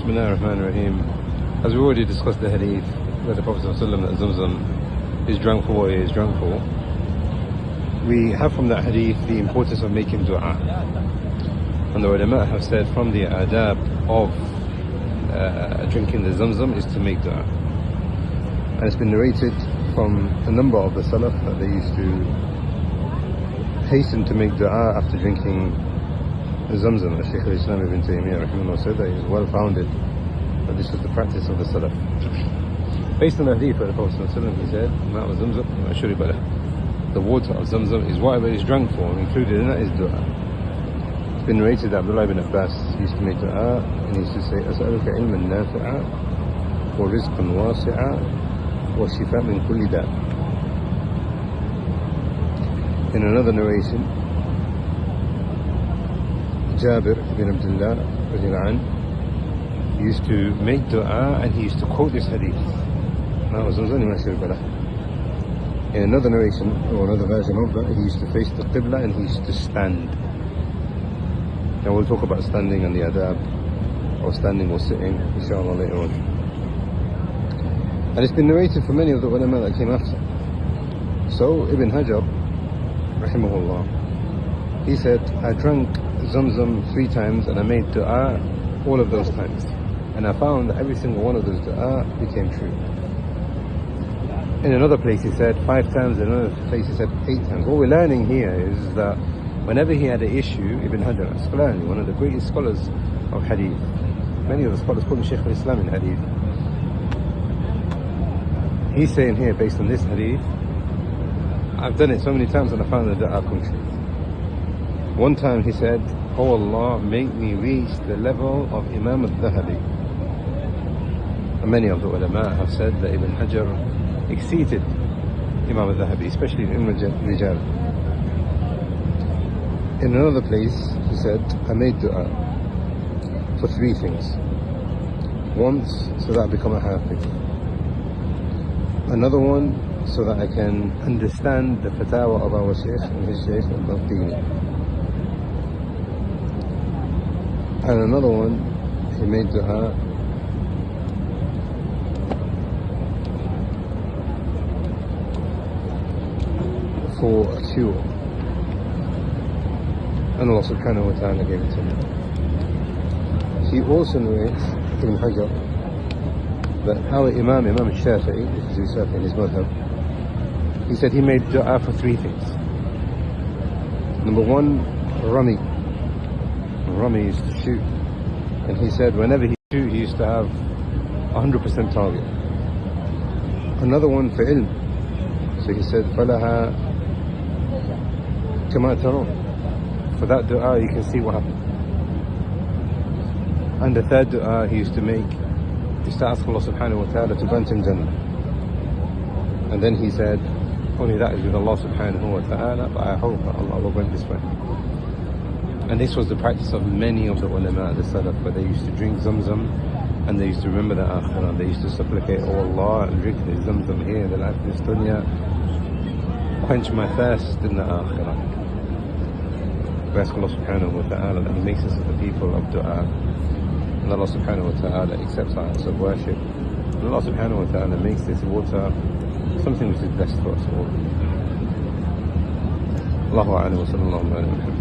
Bismillah ar-Rahman ar-Rahim. As we already discussed the hadith where the Prophet ﷺ that Zamzam is drunk for what it is drunk for, we have from that hadith the importance of making dua. And the ulama have said from the adab of drinking the Zamzam is to make dua. And it's been narrated from a number of the Salaf that they used to hasten to make dua after drinking Zamzam. Shaykh al-Islam ibn Taymiyyah rahimahullah said that it is well founded that this was the practice of the Salaf. Based on the hadith of the Prophet ﷺ, he said, the water of Zamzam is whatever is drunk for, and included in that is dua. It's been narrated that Abdullah ibn Abbas used to make dua, and he used to say, أسألك علما نافعا ورزقا واسعا وشفاء من كل داء. In another narration, Jabir ibn Abdullah radiallahu anhu, he used to make dua and he used to quote this hadith. In another narration, or another version of that, he used to face the Qibla and he used to stand. Now we'll talk about standing and the adab of standing or sitting, inshallah, later on. And it's been narrated for many of the ulama that came after. So Ibn Hajar rahimahullah, he said, I drank Zamzam 3 times and I made dua all of those times, and I found that every single one of those dua became true. In another place he said 5 times, in another place he said 8 times. What we're learning here is that whenever he had an issue, Ibn Hajar al-Asqalani, one of the greatest scholars of hadith, many of the scholars call him Shaykh al-Islam in hadith, he's saying here, based on this hadith, I've done it so many times and I found the dua come true. One time he said, Oh Allah, make me reach the level of Imam al-Dhahabi. And many of the ulama have said that Ibn Hajar exceeded Imam al-Dhahabi, especially in Rijal. In another place he said, I made dua for 3 things. Once, so that I become a hafiz. Another one, so that I can understand the fatwa of our Shaykh and his Shaykh al-Dini. And another one, he made dua for a cure, and Allah subhanahu wa ta'ala gave it to him. He also narrates, Ibn Hajar, that our Imam al-Shafi'i, this is Shafi'i in his madhab, he said he made dua for 3 things. Number 1, Rami used to shoot, and he said whenever he shoot he used to have 100% target. Another one for ilm, so he said فَلَهَا كَمَا تَرَوْنَ, for that dua you can see what happened. And the 3rd dua he used to make is to ask Allah subhanahu wa ta'ala to grant him Jannah. And then he said, only that is with Allah subhanahu wa ta'ala, but I hope that Allah will grant this way. And this was the practice of many of the ulama, the Salaf, where they used to drink Zamzam and they used to remember the Akhirah. They used to supplicate, Oh Allah, and drink the Zamzam here in the life of this dunya, quench my thirst in the Akhirah. We ask Allah subhanahu wa ta'ala that He makes us the people of dua, and Allah subhanahu wa ta'ala accepts our acts of worship, and Allah subhanahu wa ta'ala makes this water something which is best for us all. Allahu a'lam wa sallallahu alayhi wa sallam.